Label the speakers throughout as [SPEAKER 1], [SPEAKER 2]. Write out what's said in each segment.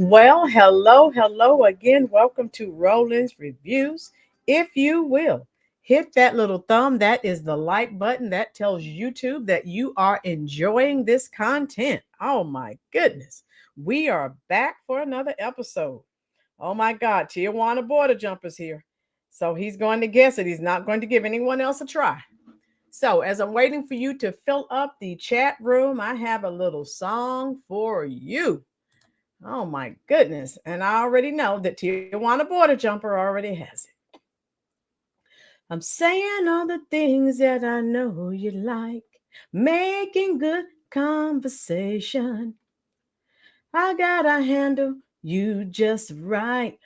[SPEAKER 1] Well, hello again. Welcome to Rolynn's Reviews. If you will, hit that little thumb. That is the like button that tells YouTube that you are enjoying this content. Oh my goodness. We are back for another episode. Oh my God, Tijuana Border Jumper's here. So he's going to guess it. He's not going to give anyone else a try. So, as I'm waiting for you to fill up the chat room, I have a little song for you. Oh my goodness. And I already know that Tijuana Border Jumper already has it. I'm saying all the things that I know you like, making good conversation. I gotta handle you just right.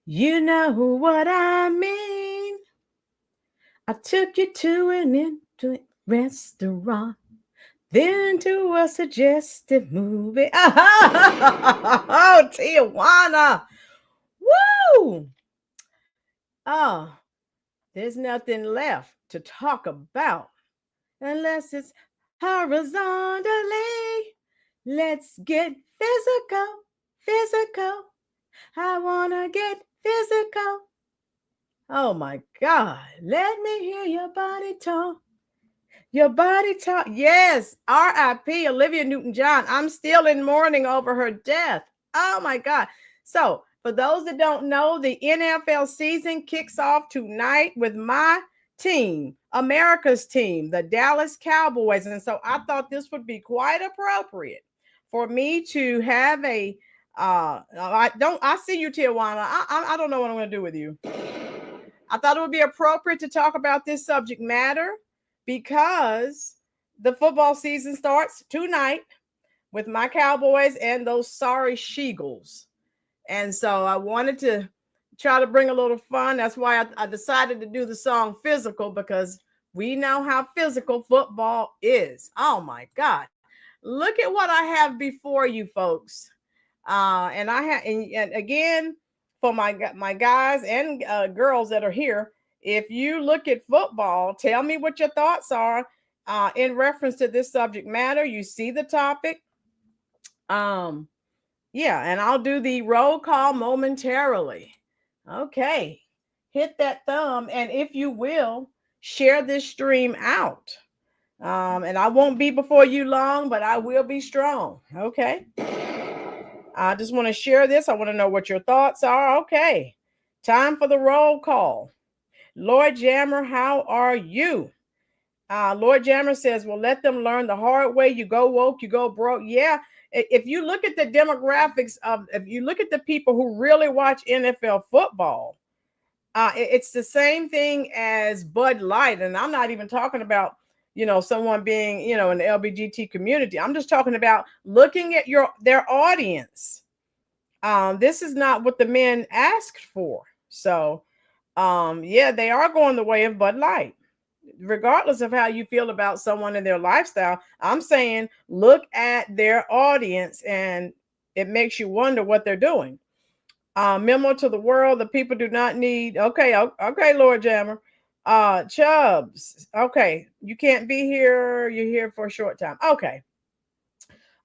[SPEAKER 1] You know what I mean. I took you to an intimate restaurant, then to a suggestive movie. Oh, Tijuana. Woo! Oh, there's nothing left to talk about unless it's horizontally. Let's get physical, physical. I wanna get physical. Oh my God, let me hear your body talk. Your body talk. Yes, R.I.P. Olivia Newton-John. I'm still in mourning over her death. Oh my God. So, for those that don't know, the NFL season kicks off tonight with my team, America's team, the Dallas Cowboys. And so I thought this would be quite appropriate for me to have I see you, Tijuana. I don't know what I'm going to do with you. I thought it would be appropriate to talk about this subject matter because the football season starts tonight with my Cowboys and those sorry Sheagles. And so I wanted to try to bring a little fun. That's why I decided to do the song Physical, because we know how physical football is. Oh my God. Look at what I have before you folks. And I have, and again, for my guys and girls that are here, if you look at football, tell me what your thoughts are in reference to this subject matter. You see the topic. Yeah, and I'll do the roll call momentarily. Okay, hit that thumb, and if you will, share this stream out. And I won't be before you long, but I will be strong. Okay. I just want to share this. I want to know what your thoughts are. Okay. Time for the roll call. Lord Jammer, how are you? Lord Jammer says, well, let them learn the hard way. You go woke, you go broke. Yeah. If you look at the demographics if you look at the people who really watch NFL football, it's the same thing as Bud Light. And I'm not even talking about, someone being, in the LGBT community. I'm just talking about looking at their audience. This is not what the men asked for. So, yeah, they are going the way of Bud Light. Regardless of how you feel about someone and their lifestyle, I'm saying look at their audience, and it makes you wonder what they're doing. Memo to the world: the people do not need. Okay, Lord Jammer. Chubbs. Okay, you can't be here. You're here for a short time. Okay.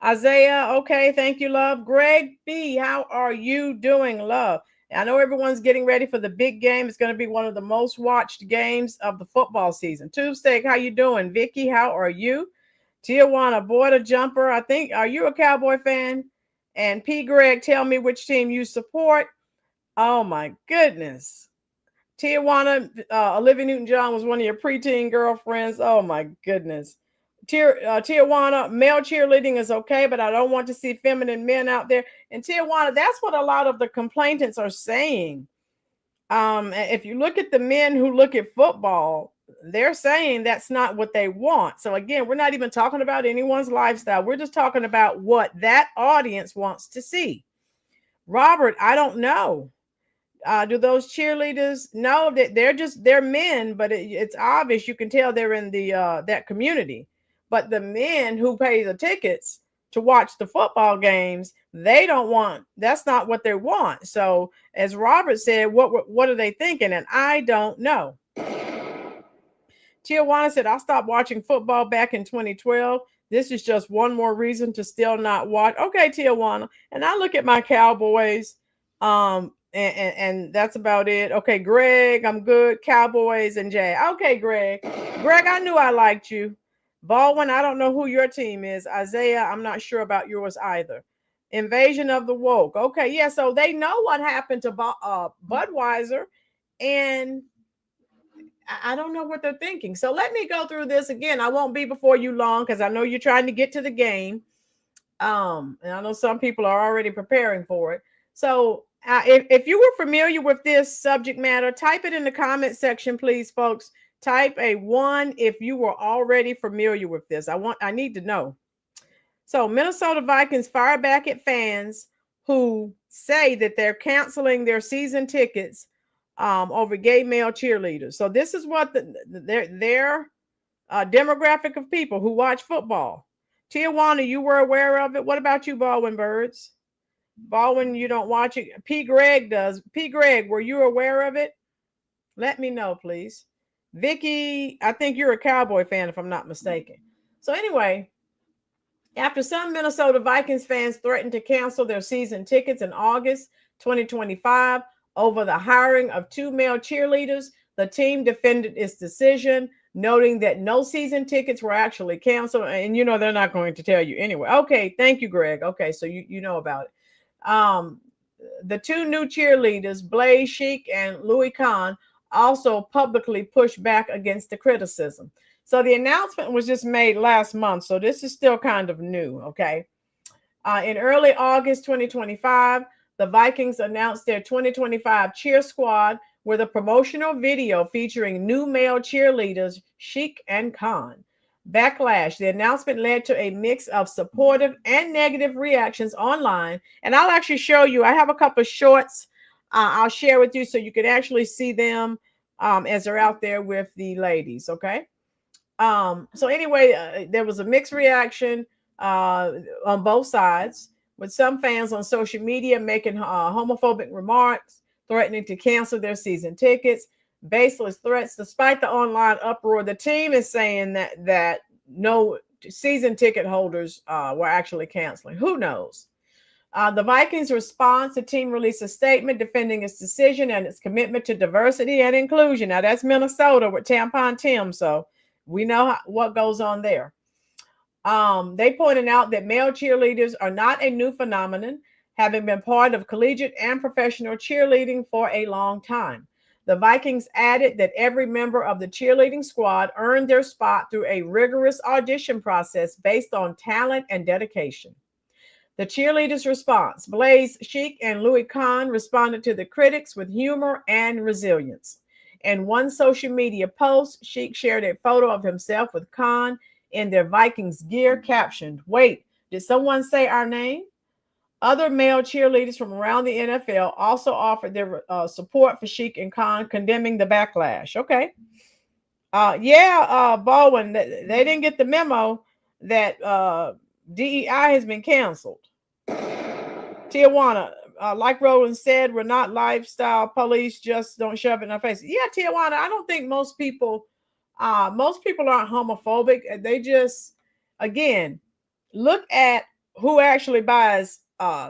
[SPEAKER 1] Isaiah, okay, thank you, love. Greg B, how are you doing, love? I know everyone's getting ready for the big game. It's going to be one of the most watched games of the football season. Tubesteak, how you doing? Vicky, how are you? Tijuana Border Jumper, I think, are you a Cowboy fan? And P. Greg, tell me which team you support. Oh my goodness. Tijuana, Olivia Newton-John was one of your preteen girlfriends. Oh my goodness. Tijuana, male cheerleading is okay, but I don't want to see feminine men out there. And Tijuana, that's what a lot of the complainants are saying. If you look at the men who look at football, they're saying that's not what they want. So again, we're not even talking about anyone's lifestyle. We're just talking about what that audience wants to see. Robert, I don't know. Do those cheerleaders know that they're men, but it's obvious. You can tell they're in the that community. But the men who pay the tickets to watch the football games, they don't want. That's not what they want. So, as Robert said, what are they thinking? And I don't know. Tijuana said, I stopped watching football back in 2012. This is just one more reason to still not watch. Okay, Tijuana. And I look at my Cowboys. And that's about it. Okay, Greg, I'm good. Cowboys and Jay. Okay, Greg. Greg, I knew I liked you. Baldwin, I don't know who your team is. Isaiah, I'm not sure about yours either. Invasion of the Woke. Okay, yeah, so they know what happened to Budweiser, and I don't know what they're thinking. So let me go through this again. I won't be before you long because I know you're trying to get to the game. And I know some people are already preparing for it. So if you were familiar with this subject matter, type it in the comment section, please, folks. Type a 1 if you were already familiar with this. I need to know. So Minnesota Vikings fire back at fans who say that they're canceling their season tickets over gay male cheerleaders. So this is what their demographic of people who watch football. Tijuana, you were aware of it. What about you, Baldwin Birds? Baldwin, you don't watch it. P. Greg does. P. Greg, were you aware of it? Let me know, please. Vicky, I think you're a Cowboy fan, if I'm not mistaken. So anyway, after some Minnesota Vikings fans threatened to cancel their season tickets in August 2025 over the hiring of 2 male cheerleaders, the team defended its decision, noting that no season tickets were actually canceled. And you know, they're not going to tell you anyway. Okay, thank you, Greg. Okay, so you know about it. The 2 new cheerleaders, Blaze Sheik and Louis Kahn, also publicly pushed back against the criticism. So the announcement was just made last month. So this is still kind of new. Okay. In early August 2025, the Vikings announced their 2025 cheer squad with a promotional video featuring new male cheerleaders, Sheik and Khan. Backlash. The announcement led to a mix of supportive and negative reactions online. And I'll actually show you. I have a couple of shorts I'll share with you so you can actually see them as they're out there with the ladies. Okay. So anyway, there was a mixed reaction on both sides, with some fans on social media making homophobic remarks, threatening to cancel their season tickets, baseless threats. Despite the online uproar, the team is saying that no season ticket holders were actually canceling. Who knows? The Vikings' response, the team released a statement defending its decision and its commitment to diversity and inclusion. Now, that's Minnesota with Tampon Tim, so we know what goes on there. They pointed out that male cheerleaders are not a new phenomenon, having been part of collegiate and professional cheerleading for a long time. The Vikings added that every member of the cheerleading squad earned their spot through a rigorous audition process based on talent and dedication. The cheerleaders' response: Blaze Sheik and Louis Kahn responded to the critics with humor and resilience. In one social media post, Sheik shared a photo of himself with Kahn in their Vikings gear, captioned, "Wait, did someone say our name?" Other male cheerleaders from around the NFL also offered their support for Sheik and Kahn, condemning the backlash. Okay. Baldwin, they didn't get the memo that DEI has been canceled. Tijuana, like Rolynn said, we're not lifestyle police. Just don't shove it in our face. Yeah, Tijuana, I don't think most people aren't homophobic. They just, again, look at who actually buys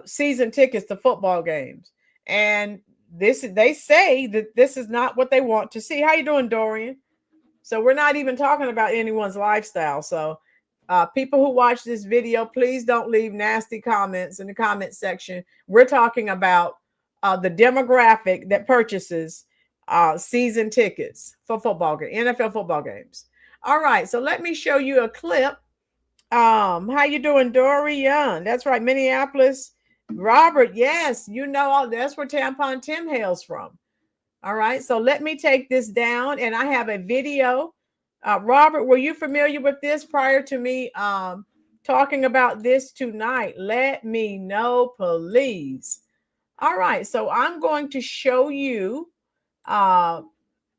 [SPEAKER 1] season tickets to football games, and they say that this is not what they want to see. How you doing, Dorian? So we're not even talking about anyone's lifestyle. So people who watch this video, please don't leave nasty comments in the comment section. We're talking about the demographic that purchases season tickets for football games, NFL football games. All right, so let me show you a clip. How you doing, Dorian? That's right, Minneapolis. Robert, yes, you know, that's where Tampon Tim hails from. All right, so let me take this down, and I have a video. Robert, were you familiar with this prior to me talking about this tonight? Let me know, please. All right, so I'm going to show you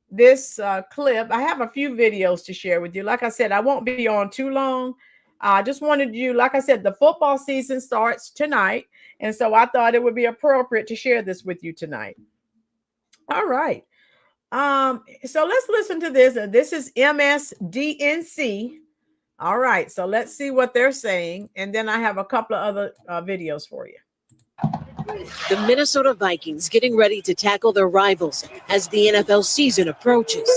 [SPEAKER 1] this clip. I have a few videos to share with you. Like I said, I won't be on too long. I just wanted you, like I said, the football season starts tonight, and so I thought it would be appropriate to share this with you tonight. All right. So let's listen to this. This is MSDNC All right, so let's see what they're saying, and then I have a couple of other videos for you.
[SPEAKER 2] The Minnesota Vikings getting ready to tackle their rivals as the NFL season approaches.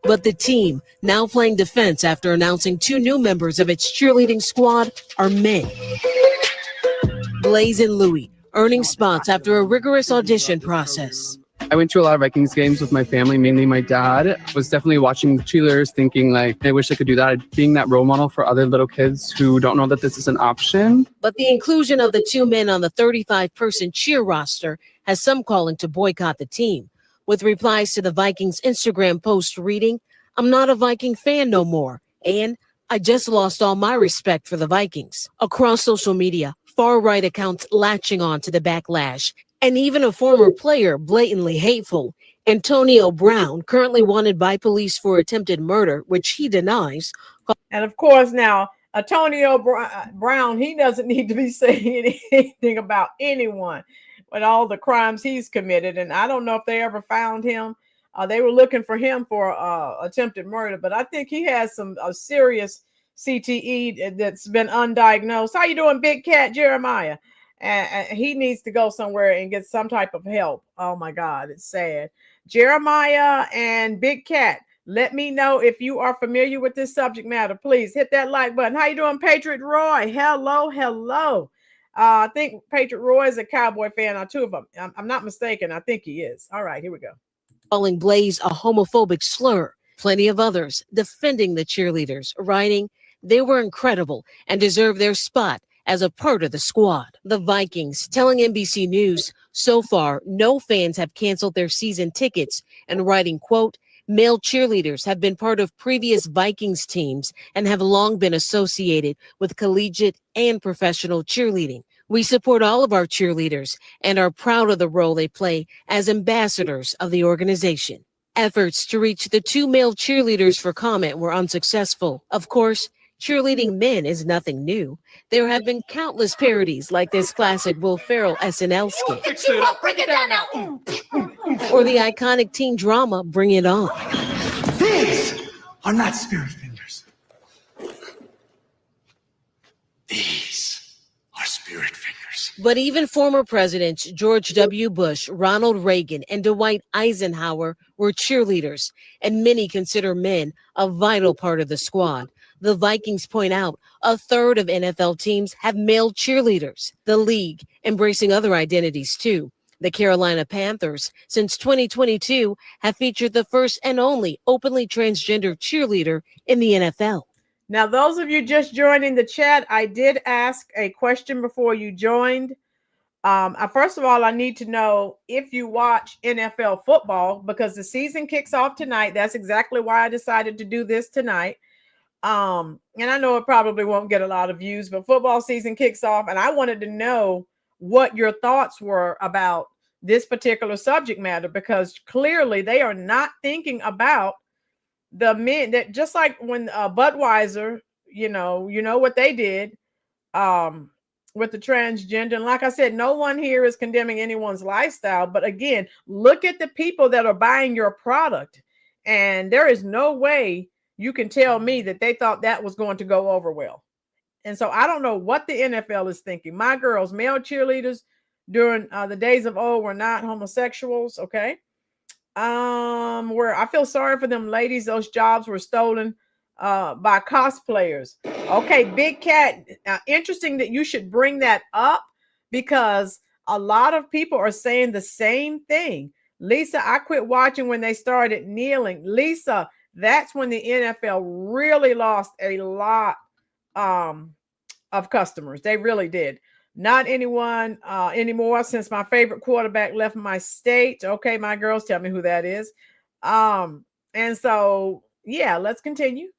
[SPEAKER 2] But the team, now playing defense after announcing 2 new members of its cheerleading squad, are men. Blaze and Louie earning spots after a rigorous audition process.
[SPEAKER 3] I went to a lot of Vikings games with my family, mainly my dad. Was definitely watching the cheerleaders thinking like, I wish I could do that. Being that role model for other little kids who don't know that this is an option.
[SPEAKER 2] But the inclusion of the 2 men on the 35-person cheer roster has some calling to boycott the team, with replies to the Vikings Instagram post reading, "I'm not a Viking fan no more," and "I just lost all my respect for the Vikings." Across social media, far-right accounts latching on to the backlash, and even a former player blatantly hateful. Antonio Brown, currently wanted by police for attempted murder, which he denies.
[SPEAKER 1] And of course, now, Antonio Brown, he doesn't need to be saying anything about anyone with all the crimes he's committed. And I don't know if they ever found him. They were looking for him for attempted murder, but I think he has some serious CTE that's been undiagnosed. How you doing, Big Cat Jeremiah? And he needs to go somewhere and get some type of help. Oh my God, it's sad. Jeremiah and Big Cat, let me know if you are familiar with this subject matter. Please hit that like button. How you doing, Patriot Roy? Hello, hello. I think Patriot Roy is a Cowboy fan, too. If I'm not mistaken, I think he is. All right, here we go.
[SPEAKER 2] Calling Blaze a homophobic slur. Plenty of others defending the cheerleaders, writing, "They were incredible and deserve their spot as a part of the squad." The Vikings telling NBC News, so far, no fans have canceled their season tickets, and writing, quote, "Male cheerleaders have been part of previous Vikings teams and have long been associated with collegiate and professional cheerleading. We support all of our cheerleaders and are proud of the role they play as ambassadors of the organization." Efforts to reach the 2 male cheerleaders for comment were unsuccessful. Of course, cheerleading men is nothing new. There have been countless parodies like this classic Will Ferrell SNL skit. Break it down now. Or the iconic teen drama Bring It On.
[SPEAKER 4] These are not spirit fingers. These are spirit fingers.
[SPEAKER 2] But even former presidents George W. Bush, Ronald Reagan, and Dwight Eisenhower were cheerleaders, and many consider men a vital part of the squad. The Vikings point out a third of NFL teams have male cheerleaders. The league embracing other identities too. The Carolina Panthers, since 2022, have featured the first and only openly transgender cheerleader in the NFL.
[SPEAKER 1] Now, those of you just joining the chat, I did ask a question before you joined. First of all, I need to know if you watch NFL football, because the season kicks off tonight. That's exactly why I decided to do this tonight. And I know it probably won't get a lot of views, but football season kicks off, and I wanted to know what your thoughts were about this particular subject matter, because clearly they are not thinking about the men. That just like when Budweiser, you know what they did with the transgender. And like I said, no one here is condemning anyone's lifestyle, but again, look at the people that are buying your product, and there is no way you can tell me that they thought that was going to go over well. And so I don't know what the NFL is thinking. My girls, male cheerleaders during the days of old, were not homosexuals. Okay. Where I feel sorry for them ladies. Those jobs were stolen by cosplayers. Okay, Big Cat, interesting that you should bring that up, because a lot of people are saying the same thing. Lisa, I quit watching when they started kneeling. Lisa, that's when the NFL really lost a lot of customers. They really did. Not anyone anymore since my favorite quarterback left my state. Okay, my girls, tell me who that is. And so, yeah, let's continue.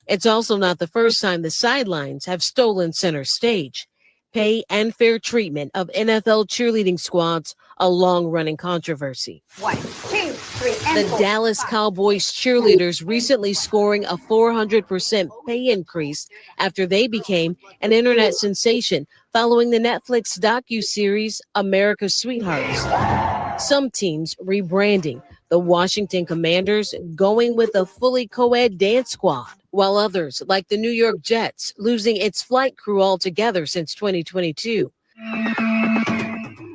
[SPEAKER 2] It's also not the first time the sidelines have stolen center stage. Pay and fair treatment of NFL cheerleading squads, a long-running controversy.
[SPEAKER 5] 1, 2, 3, and
[SPEAKER 2] The
[SPEAKER 5] 4,
[SPEAKER 2] Dallas
[SPEAKER 5] 5.
[SPEAKER 2] Cowboys cheerleaders recently scoring a 400% pay increase after they became an internet sensation following the Netflix docuseries America's Sweethearts. Some teams rebranding, The Washington Commanders going with a fully co-ed dance squad, while others, like the New York Jets, losing its flight crew altogether since 2022.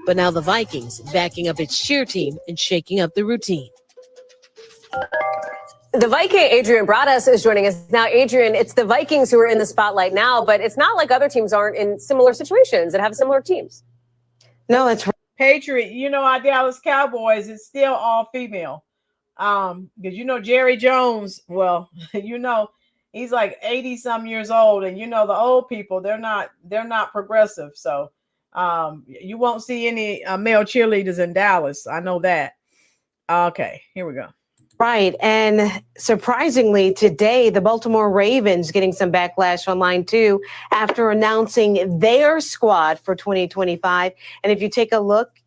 [SPEAKER 2] But now the Vikings backing up its cheer team and shaking up the routine.
[SPEAKER 6] The Viking, Adrian Broaddus, is joining us now. Adrian, it's the Vikings who are in the spotlight now, but it's not like other teams aren't in similar situations and have similar teams.
[SPEAKER 2] No, that's right.
[SPEAKER 1] Patriot, our Dallas Cowboys is still all female. Because Jerry Jones, well, he's like 80 some years old, and the old people, they're not progressive. So you won't see any male cheerleaders in Dallas. I know that. Okay, here we go.
[SPEAKER 2] Right. And surprisingly, today, the Baltimore Ravens getting some backlash online, too, after announcing their squad for 2025. And if you take a look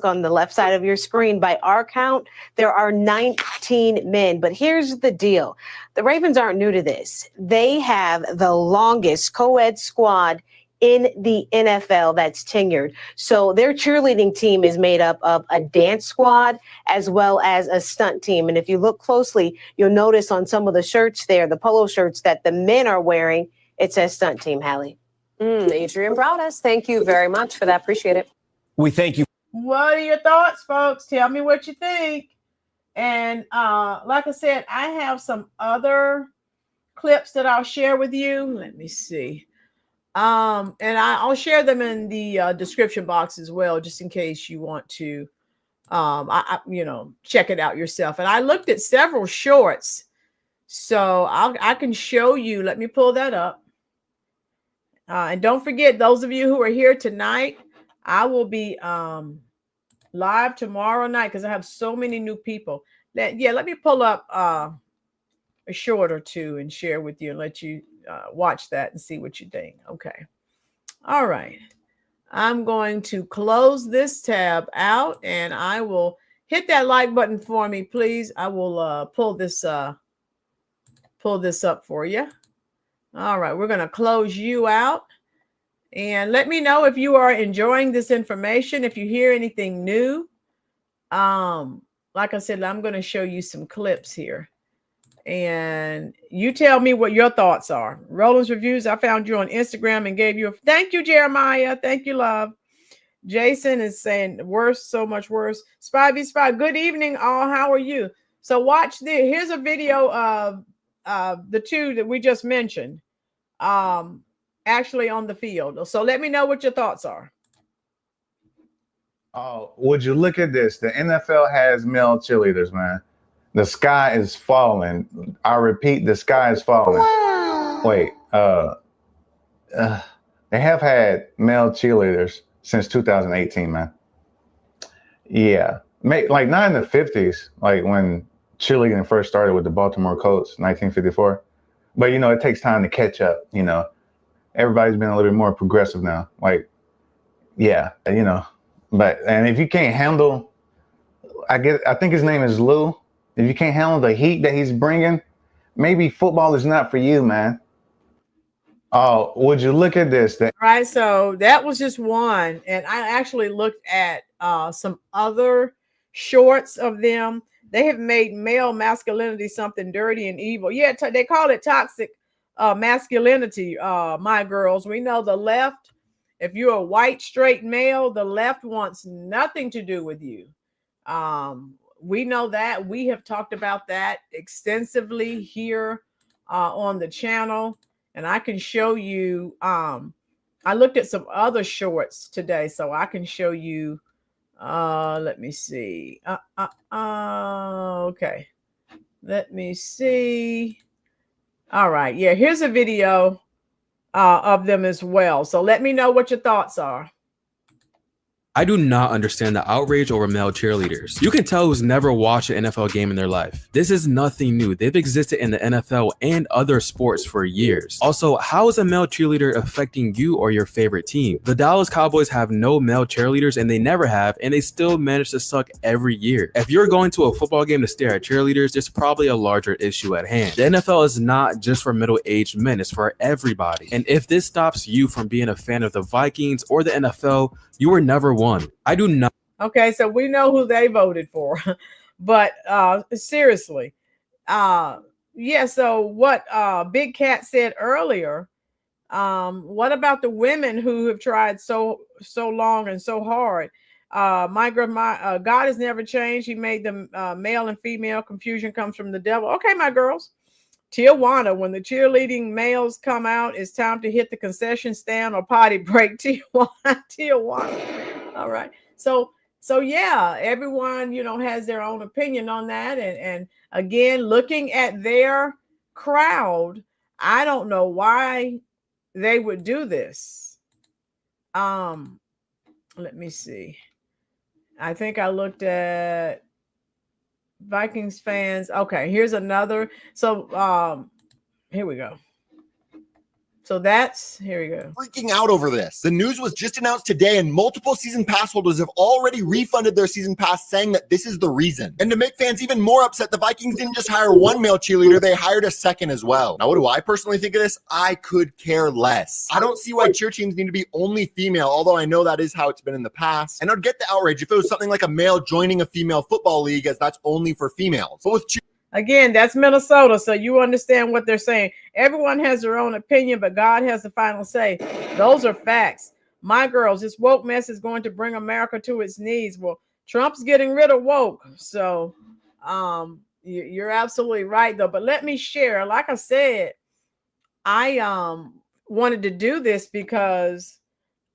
[SPEAKER 2] on the left side of your screen, by our count, there are 19 men. But here's the deal. The Ravens aren't new to this. They have the longest co-ed squad in the NFL that's tenured. So their cheerleading team is made up of a dance squad as well as a stunt team. And if you look closely, you'll notice on some of the shirts there, the polo shirts that the men are wearing, it says stunt team, Hallie.
[SPEAKER 6] Adrian Broaddus, thank you very much for that. Appreciate it.
[SPEAKER 7] We thank you.
[SPEAKER 1] What are your thoughts, folks? Tell me what you think. And like I said, I have some other clips that I'll share with you. Let me see. And I'll share them in the description box as well, just in case you want to, check it out yourself. And I looked at several shorts, so I can show you. Let me pull that up. And don't forget, those of you who are here tonight, I will be live tomorrow night because I have so many new people. Let me pull up a short or two and share with you and let you watch that and see what you think. Okay. All right. I'm going to close this tab out and I will hit that like button for me, please. I will pull this up for you. All right. We're going to close you out and let me know if you are enjoying this information. If you hear anything new, like I said, I'm going to show you some clips here. And you tell me what your thoughts are. Rolynn's Reviews, I found you on Instagram and gave you thank you, Jeremiah. Thank you, love. Jason is saying worse, so much worse. Spy v Spy, good evening, all. How are you? So watch this. Here's a video of the two that we just mentioned actually on the field. So let me know what your thoughts are.
[SPEAKER 8] Oh, would you look at this? The NFL has male cheerleaders, man. The sky is falling. I repeat, the sky is falling. Wow. Wait, they have had male cheerleaders since 2018, man. Yeah, like not in the 50s, like when cheerleading first started with the Baltimore Colts, 1954. But it takes time to catch up. Everybody's been a little bit more progressive now. Like, yeah, But if you can't handle, I think his name is Lou. If you can't handle the heat that he's bringing, maybe football is not for you, man. Oh, would you look at this?
[SPEAKER 1] Right. So that was just one. And I actually looked at some other shorts of them. They have made male masculinity something dirty and evil. Yeah, they call it toxic masculinity, my girls. We know the left, if you're a white, straight male, the left wants nothing to do with you. We know that. We have talked about that extensively here on the channel. And I can show you, I looked at some other shorts today, so I can show you, let me see. Okay. Let me see. All right. Yeah, here's a video of them as well. So let me know what your thoughts are.
[SPEAKER 9] I do not understand the outrage over male cheerleaders. You can tell who's never watched an NFL game in their life. This is nothing new. They've existed in the NFL and other sports for years. Also, how is a male cheerleader affecting you or your favorite team? The Dallas Cowboys have no male cheerleaders and they never have, and they still manage to suck every year. If you're going to a football game to stare at cheerleaders, there's probably a larger issue at hand. The NFL is not just for middle-aged men, it's for everybody. And if this stops you from being a fan of the Vikings or the NFL, you were never one. I do not.
[SPEAKER 1] Okay, so we know who they voted for. But seriously, yeah. So what Big Cat said earlier. What about the women who have tried so long and so hard? God has never changed. He made them male and female. Confusion comes from the devil. Okay, my girls. Tijuana, when the cheerleading males come out, it's time to hit the concession stand or potty break. Tijuana. All right. So yeah, everyone, has their own opinion on that. And again, looking at their crowd, I don't know why they would do this. Let me see. I think I looked at Vikings fans. Okay, here's another. So here we go. So here we go.
[SPEAKER 7] Freaking out over this. The news was just announced today, and multiple season pass holders have already refunded their season pass, saying that this is the reason. And to make fans even more upset, the Vikings didn't just hire one male cheerleader, they hired a second as well. Now, what do I personally think of this? I could care less. I don't see why cheer teams need to be only female, although I know that is how it's been in the past. And I'd get the outrage if it was something like a male joining a female football league, as that's only for females. But with
[SPEAKER 1] again, that's Minnesota, so you understand what they're saying. Everyone has their own opinion, but God has the final say. Those are facts. My girls, this woke mess is going to bring America to its knees. Well, Trump's getting rid of woke, so you're absolutely right, though. But let me share. Like I said, I wanted to do this because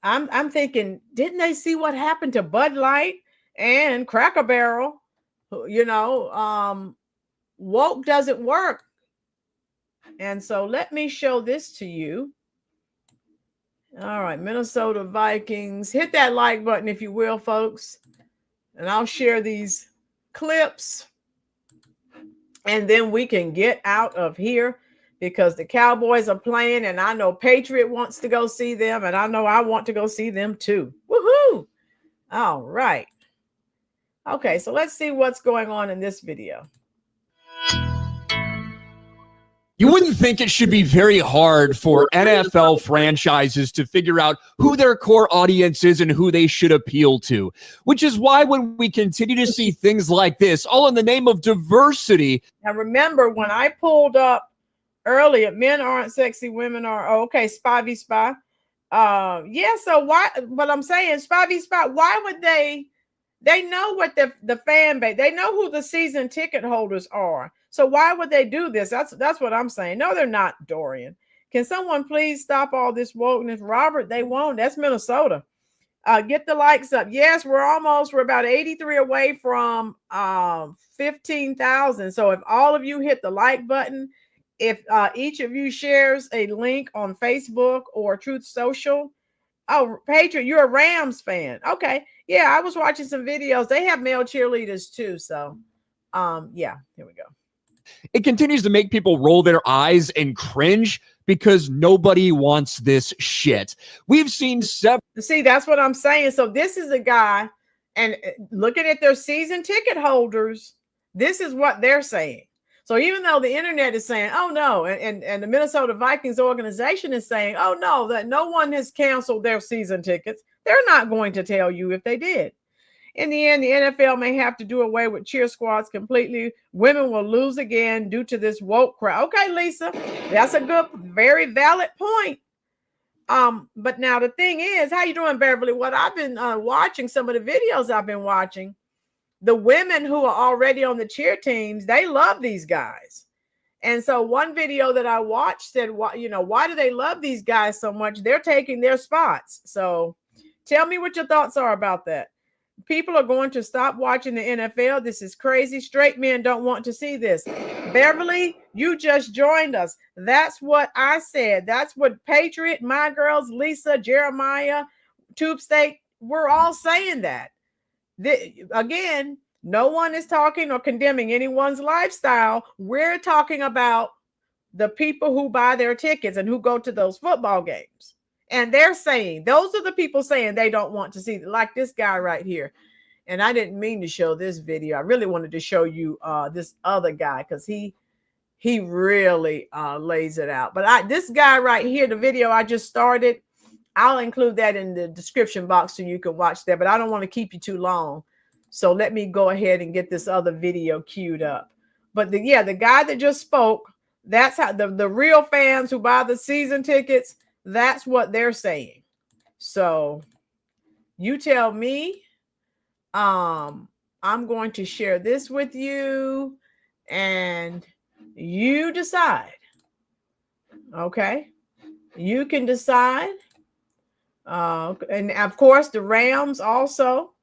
[SPEAKER 1] I'm thinking, didn't they see what happened to Bud Light and Cracker Barrel? Woke doesn't work. And so let me show this to you. All right, Minnesota Vikings. Hit that like button if you will, folks. And I'll share these clips. And then we can get out of here because the Cowboys are playing. And I know Patriot wants to go see them. And I know I want to go see them too. Woohoo! All right. Okay, so let's see what's going on in this video.
[SPEAKER 10] You wouldn't think it should be very hard for NFL franchises to figure out who their core audience is and who they should appeal to, which is why when we continue to see things like this, all in the name of diversity.
[SPEAKER 1] Now, remember when I pulled up earlier, men aren't sexy, women are. Oh, okay, spy v spy. Yeah, so why? But I'm saying spy v spy, why would they know what the fan base, they know who the season ticket holders are. So why would they do this? That's what I'm saying. No, they're not, Dorian. Can someone please stop all this wokeness? Robert, they won't. That's Minnesota. Get the likes up. Yes, we're about 83 away from 15,000. So if all of you hit the like button, if each of you shares a link on Facebook or Truth Social. Oh, Patriot, you're a Rams fan. Okay. Yeah, I was watching some videos. They have male cheerleaders too. So yeah, here we go.
[SPEAKER 10] It continues to make people roll their eyes and cringe because nobody wants this shit. We've seen several.
[SPEAKER 1] See, that's what I'm saying. So this is a guy, and looking at their season ticket holders, this is what they're saying. So even though the internet is saying, oh no, and the Minnesota Vikings organization is saying, oh no, that no one has canceled their season tickets, they're not going to tell you if they did. In the end, the NFL may have to do away with cheer squads completely. Women will lose again due to this woke crowd. Okay, Lisa, that's a good, very valid point. But now the thing is, how you doing, Beverly? What I've been watching, some of the videos I've been watching, the women who are already on the cheer teams, they love these guys. And so one video that I watched said, why do they love these guys so much? They're taking their spots. So tell me what your thoughts are about that. People are going to stop watching the NFL. This is crazy. Straight men don't want to see this. Beverly, you just joined us. That's what I said. That's what Patriot, my girls, Lisa, Jeremiah, Tube State, we're all saying that. Again, no one is talking or condemning anyone's lifestyle. We're talking about the people who buy their tickets and who go to those football games. And they're saying, those are the people saying they don't want to see, like this guy right here. And I didn't mean to show this video. I really wanted to show you this other guy because he really lays it out. But this guy right here, the video I just started, I'll include that in the description box so you can watch that. But I don't want to keep you too long. So let me go ahead and get this other video queued up. But the guy that just spoke, that's how the real fans who buy the season tickets, that's what they're saying. So you tell me. I'm going to share this with you and you decide. Okay. You can decide. And of course the Rams also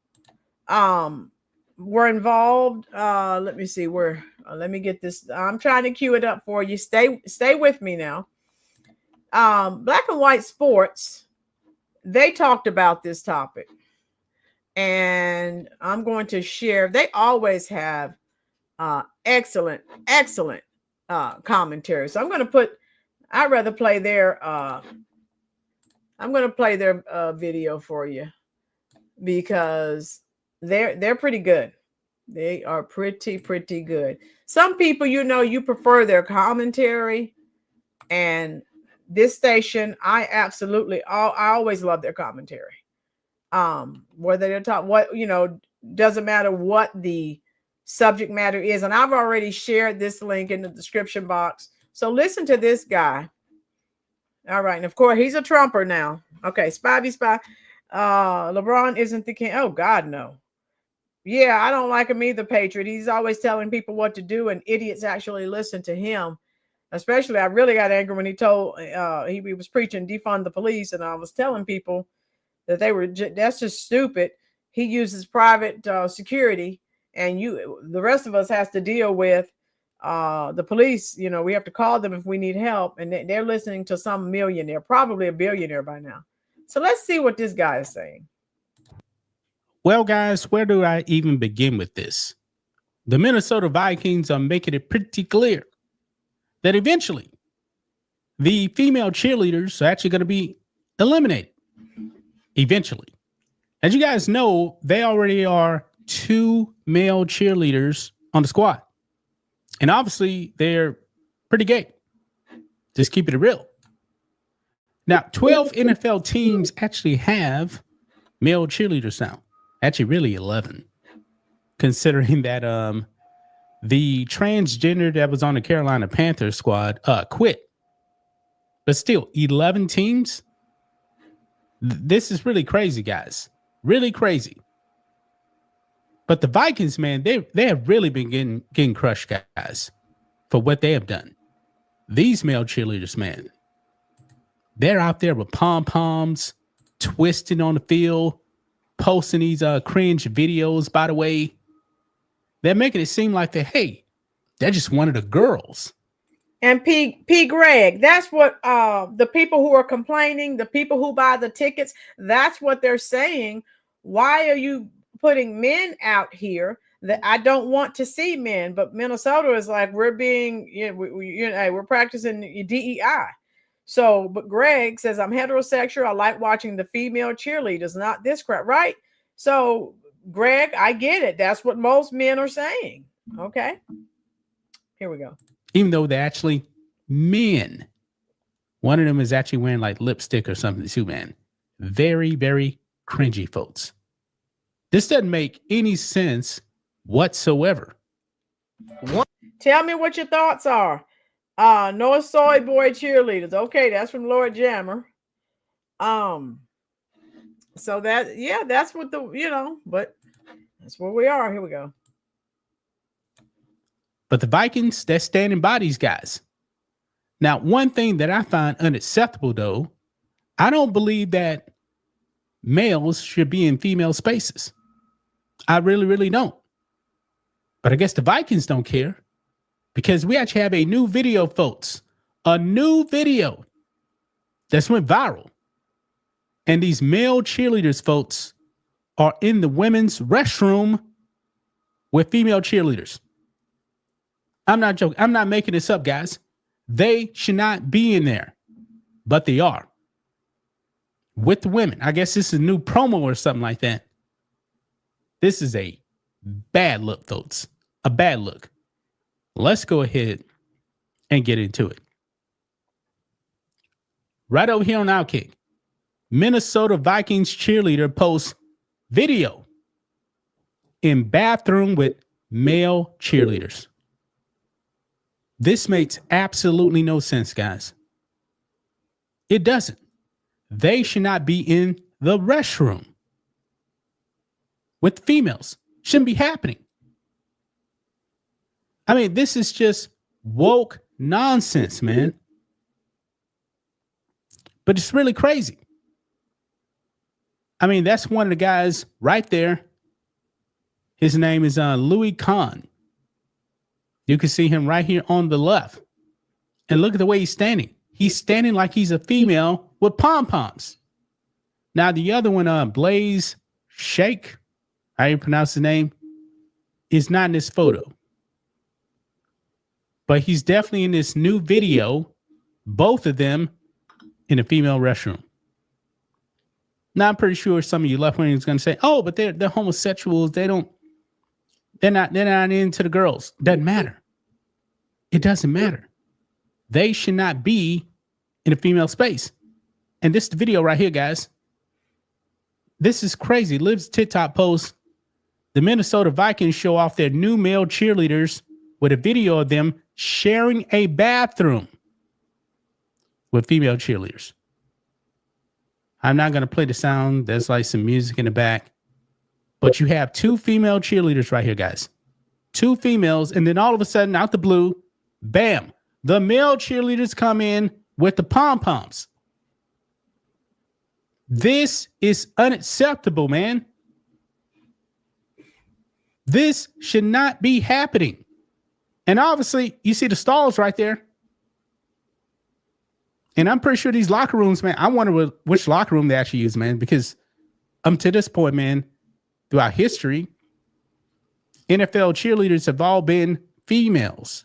[SPEAKER 1] were involved. Let me see where, let me get this. I'm trying to cue it up for you. Stay with me now. Black and White Sports, they talked about this topic. And I'm going to share. They always have excellent commentary. So I'm going to put. I'd rather play their. I'm going to play their video for you because they're pretty good. They are pretty good. Some people, you prefer their commentary, and this station, I always love their commentary. Whether they're doesn't matter what the subject matter is. And I've already shared this link in the description box. So listen to this guy. All right. And of course, he's a Trumper now. Okay. Spivey. LeBron isn't the king. Oh, God, no. Yeah, I don't like him either, Patriot. He's always telling people what to do, and idiots actually listen to him. Especially, I really got angry when he told he was preaching defund the police, and I was telling people that that's just stupid. He uses private security, and the rest of us has to deal with the police. We have to call them if we need help, and they're listening to some millionaire, probably a billionaire by now. So let's see what this guy is saying.
[SPEAKER 11] Well, guys, where do I even begin with this? The Minnesota Vikings are making it pretty clear that eventually the female cheerleaders are actually going to be eliminated. Eventually. As you guys know, they already are 2 male cheerleaders on the squad. And obviously, they're pretty gay. Just keeping it real. Now, 12 NFL teams actually have male cheerleaders now. Actually, really 11. Considering that the transgender that was on the Carolina Panthers squad quit. But still, 11 teams? This is really crazy, guys. Really crazy. But the Vikings, man, they have really been getting crushed, guys, for what they have done. These male cheerleaders, man, they're out there with pom-poms, twisting on the field, posting these cringe videos, by the way. They're making it seem like they're just one of the girls.
[SPEAKER 1] And P. Greg, that's what the people who are complaining, the people who buy the tickets, that's what they're saying. Why are you putting men out here that I don't want to see men? But Minnesota is like, we're practicing DEI. So, but Greg says, I'm heterosexual. I like watching the female cheerleaders, not this crap, right? So, Greg, I get it. That's what most men are saying. Okay. Here we go.
[SPEAKER 11] Even though they're actually men. One of them is actually wearing like lipstick or something too, man. Very, very cringy, folks. This doesn't make any sense whatsoever.
[SPEAKER 1] Tell me what your thoughts are. No soy boy cheerleaders. Okay, that's from Lord Jammer. So that's what but that's where we are. Here we go.
[SPEAKER 11] But the Vikings, they're standing by these guys. Now, one thing that I find unacceptable, though, I don't believe that males should be in female spaces. I really, really don't. But I guess the Vikings don't care because we actually have a new video, folks. A new video that's went viral. And these male cheerleaders, folks, are in the women's restroom with female cheerleaders. I'm not joking. I'm not making this up, guys. They should not be in there, but they are with the women. I guess this is a new promo or something like that. This is a bad look, folks. A bad look. Let's go ahead and get into it. Right over here on Outkick, Minnesota Vikings cheerleader posts video in bathroom with male cheerleaders. This makes absolutely no sense, guys. It doesn't. They should not be in the restroom with females. Shouldn't be happening. I mean, this is just woke nonsense, man. But it's really crazy. I mean, that's one of the guys right there. His name is Louis Kahn. You can see him right here on the left. And look at the way he's standing. He's standing like he's a female with pom-poms. Now, the other one, Blaze Shake, how you pronounce his name, is not in this photo. But he's definitely in this new video, both of them in a female restroom. Now, I'm pretty sure some of you left wingers going to say, "Oh, but they're homosexuals. They're not into the girls." Doesn't matter. It doesn't matter. They should not be in a female space. And this is the video right here, guys. This is crazy. Liv's TikTok post. The Minnesota Vikings show off their new male cheerleaders with a video of them sharing a bathroom with female cheerleaders. I'm not going to play the sound. There's like some music in the back. But you have two female cheerleaders right here, guys. Two females. And then all of a sudden, out the blue, bam, the male cheerleaders come in with the pom-poms. This is unacceptable, man. This should not be happening. And obviously, you see the stalls right there. And I'm pretty sure these locker rooms, man, I wonder which locker room they actually use, man, because to this point, man, throughout history, NFL cheerleaders have all been females.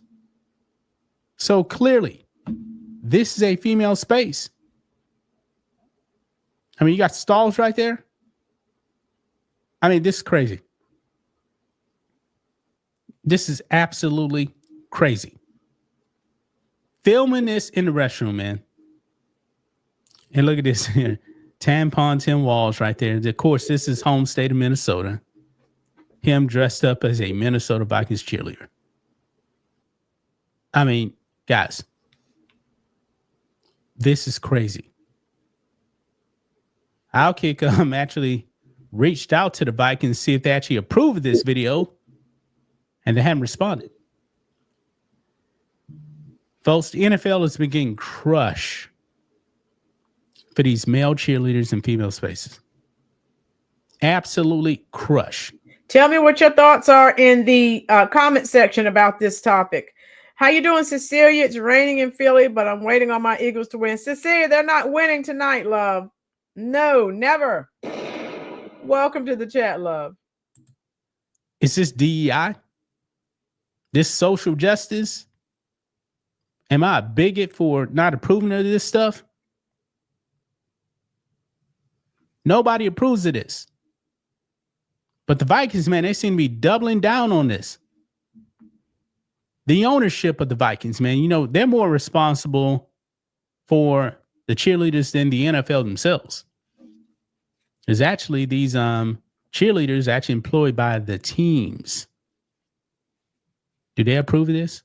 [SPEAKER 11] So clearly, this is a female space. I mean, you got stalls right there. I mean, this is crazy. This is absolutely crazy. Filming this in the restroom, man. And look at this here. Tampon Tim Walls right there. Of course, this is home state of Minnesota. Him dressed up as a Minnesota Vikings cheerleader. I mean, guys, this is crazy. Outkick actually reached out to the Vikings to see if they actually approved this video, and they haven't responded. Folks, the NFL has been getting crushed for these male cheerleaders in female spaces. Absolutely crushed.
[SPEAKER 1] Tell me what your thoughts are in the comment section about this topic. How you doing, Cecilia? It's raining in Philly, but I'm waiting on my Eagles to win. Cecilia, they're not winning tonight, love. No, never. Welcome to the chat, love.
[SPEAKER 11] Is this DEI? This social justice? Am I a bigot for not approving of this stuff? Nobody approves of this. But the Vikings, man, they seem to be doubling down on this. The ownership of the Vikings, man, you know, they're more responsible for the cheerleaders than the NFL themselves. There's actually these cheerleaders actually employed by the teams. Do they approve of this?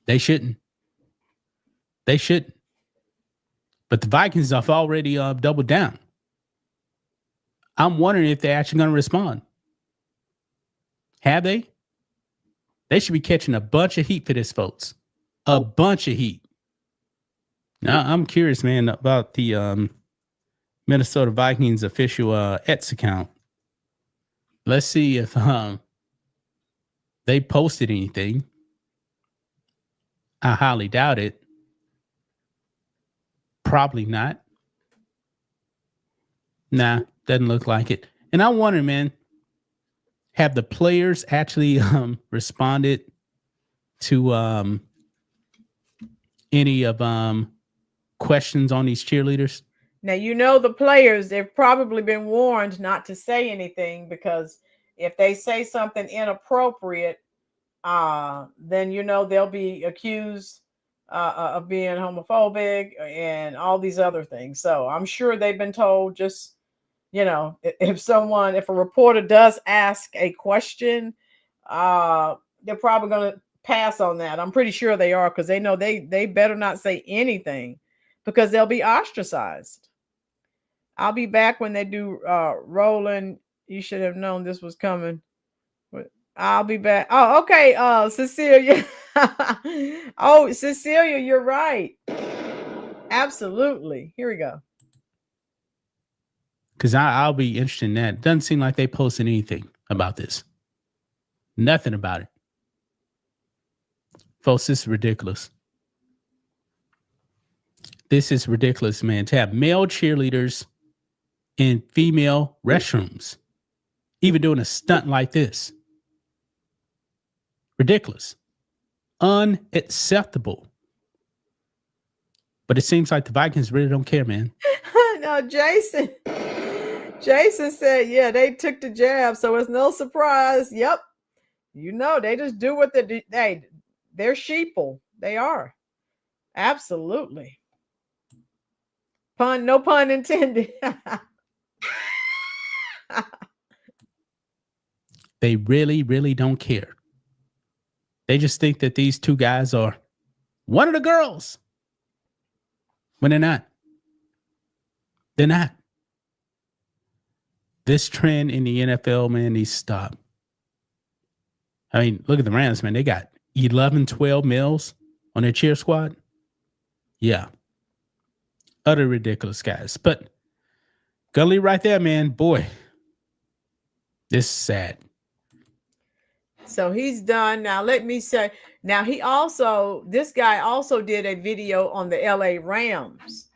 [SPEAKER 11] They shouldn't. They shouldn't. But the Vikings have already doubled down. I'm wondering if they're actually going to respond. Have they? They should be catching a bunch of heat for this, folks. A bunch of heat. Now, I'm curious, man, about the Minnesota Vikings official X account. Let's see if they posted anything. I highly doubt it. Probably not. Nah, doesn't look like it. And I wonder, man, have the players actually responded to any of questions on these cheerleaders?
[SPEAKER 1] Now, you know, the players, they've probably been warned not to say anything, because if they say something inappropriate, then, you know, they'll be accused of being homophobic and all these other things. So I'm sure they've been told, just You know, if a reporter does ask a question, they're probably going to pass on that. I'm pretty sure they are, because they know they better not say anything, because they'll be ostracized. I'll be back when they do Rolynn. You should have known this was coming. I'll be back. Oh, okay. Cecilia. Oh, Cecilia, you're right. Absolutely. Here we go.
[SPEAKER 11] Because I'll be interested in that. Doesn't seem like they posted anything about this. Nothing about it. Folks, this is ridiculous. This is ridiculous, man. To have male cheerleaders in female restrooms, even doing a stunt like this. Ridiculous. Unacceptable. But it seems like the Vikings really don't care, man.
[SPEAKER 1] No, Jason said, yeah, they took the jab, so it's no surprise. Yep. You know, they just do what they do. They're sheeple. They are. Absolutely. No pun intended.
[SPEAKER 11] They really, really don't care. They just think that these two guys are one of the girls. When they're not. They're not. This trend in the NFL, man, needs to stop. I mean, look at the Rams, man. They got 11, 12 males on their cheer squad. Yeah. Utter ridiculous, guys. But Gully right there, man. Boy, this is sad.
[SPEAKER 1] So he's done. Now, let me say, this guy also did a video on the LA Rams.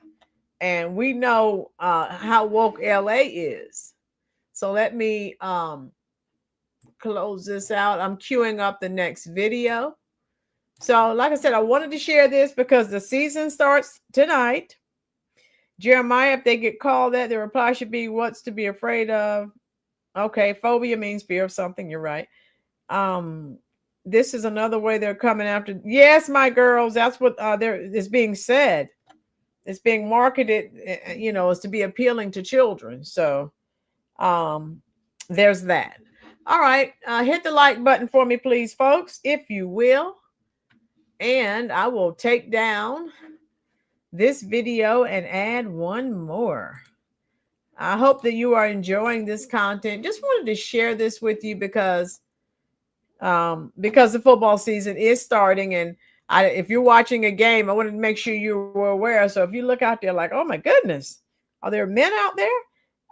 [SPEAKER 1] And we know how woke LA is. So let me close this out. I'm queuing up the next video. So like I said, I wanted to share this because the season starts tonight. Jeremiah, if they get called that, the reply should be, what's to be afraid of? Okay, phobia means fear of something. You're right. This is another way they're coming after. Yes, my girls, that's what is being said. It's being marketed, as to be appealing to children. So there's that. All right. Hit the like button for me, please, folks, if you will. And I will take down this video and add one more. I hope that you are enjoying this content. Just wanted to share this with you because the football season is starting, and if you're watching a game, I wanted to make sure you were aware. So if you look out there like, oh my goodness, are there men out there?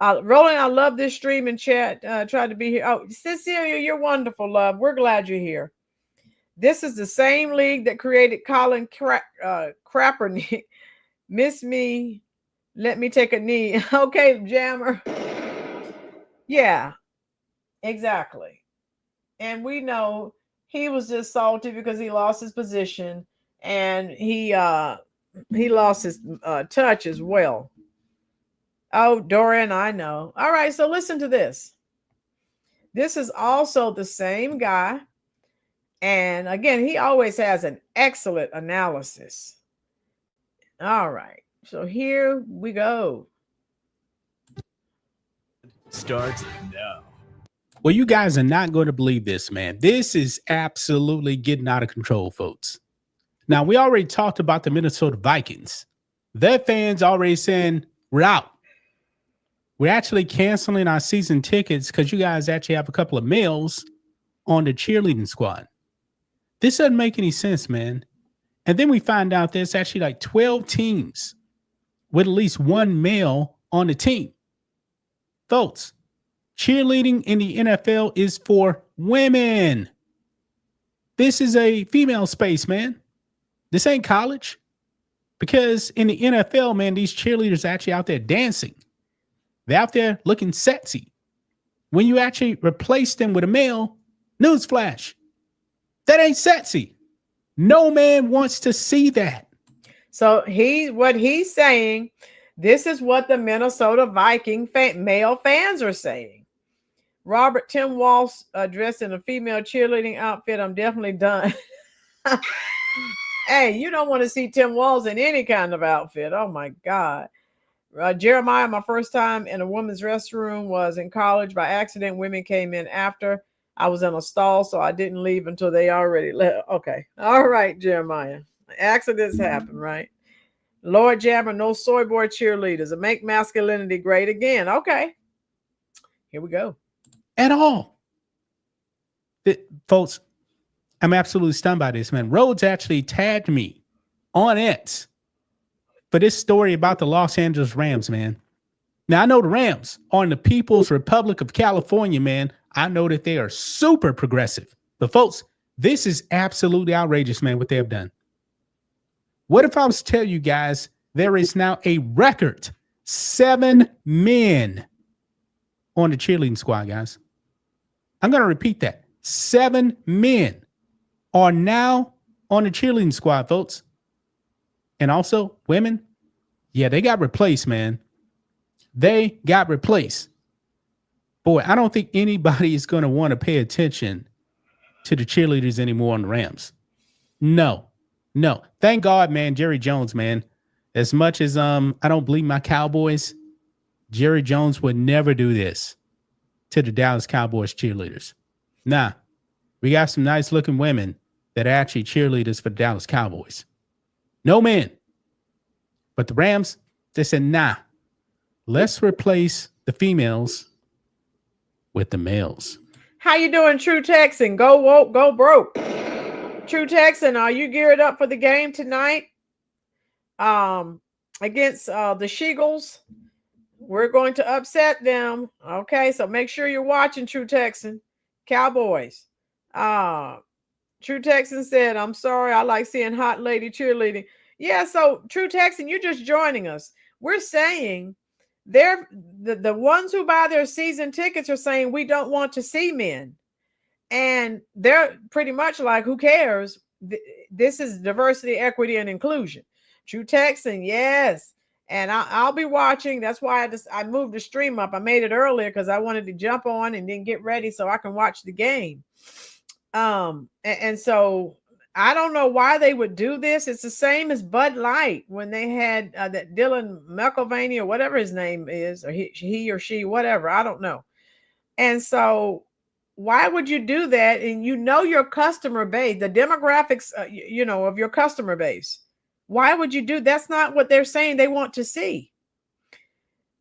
[SPEAKER 1] Rolynn, I love this stream and chat. Tried to be here. Oh, Cecilia, you're wonderful, love. We're glad you're here. This is the same league that created Colin Kaepernick. Miss me, let me take a knee. Okay, Jammer. Yeah, exactly. And we know he was just salty because he lost his position, and he lost his touch as well. Oh, Dorian, I know. All right, so listen to this. This is also the same guy. And again, he always has an excellent analysis. All right, so here we go.
[SPEAKER 11] Starts now. Well, you guys are not going to believe this, man. This is absolutely getting out of control, folks. Now, we already talked about the Minnesota Vikings. Their fans already saying, we're out. We're actually canceling our season tickets because you guys actually have a couple of males on the cheerleading squad. This doesn't make any sense, man. And then we find out there's actually like 12 teams with at least one male on the team. Folks, cheerleading in the NFL is for women. This is a female space, man. This ain't college. Because in the NFL, man, these cheerleaders are actually out there dancing. They're out there looking sexy. When you actually replace them with a male, newsflash, that ain't sexy. No man wants to see that.
[SPEAKER 1] So what he's saying, this is what the Minnesota Viking male fans are saying. Robert, Tim Walsh dressed in a female cheerleading outfit. I'm definitely done. Hey, you don't want to see Tim Walsh in any kind of outfit. Oh my God. Jeremiah, my first time in a women's restroom was in college. By accident, women came in after. I was in a stall, so I didn't leave until they already left. Okay. All right, Jeremiah. Accidents happen, right? Lord Jammer, no soy boy cheerleaders. Make masculinity great again. Okay. Here we go.
[SPEAKER 11] At all. Folks, I'm absolutely stunned by this, man. Rhodes actually tagged me on X for this story about the Los Angeles Rams, man. Now, I know the Rams are in the People's Republic of California, man. I know that they are super progressive. But, folks, this is absolutely outrageous, man, what they have done. What if I was to tell you guys there is now a record 7 men on the cheerleading squad, guys? I'm going to repeat that. 7 men are now on the cheerleading squad, folks. And also, women, yeah, they got replaced, man. They got replaced. Boy, I don't think anybody is going to want to pay attention to the cheerleaders anymore on the Rams. No. Thank God, man, Jerry Jones, man. As much as I don't believe my Cowboys, Jerry Jones would never do this to the Dallas Cowboys cheerleaders. Nah, we got some nice looking women that are actually cheerleaders for the Dallas Cowboys. No men. But the Rams, they said, nah, let's replace the females with the males.
[SPEAKER 1] How you doing, True Texan? Go woke, go broke. True Texan, are you geared up for the game tonight? Against the Sheagles? We're going to upset them. Okay, so make sure you're watching, True Texan. Cowboys. True Texan said, I'm sorry, I like seeing hot lady cheerleading. Yeah, so True Texan, you're just joining us. We're saying they're the ones who buy their season tickets are saying we don't want to see men. And they're pretty much like, who cares? This is diversity, equity, and inclusion. True Texan, yes. And I'll be watching. That's why I moved the stream up. I made it earlier because I wanted to jump on and then get ready so I can watch the game. And so I don't know why they would do this. It's the same as Bud Light when they had that Dylan McIlvaney or whatever his name is, or he or she, whatever. I don't know. And so why would you do that? And you know your customer base, the demographics, of your customer base. Why would you do? That's not what they're saying they want to see.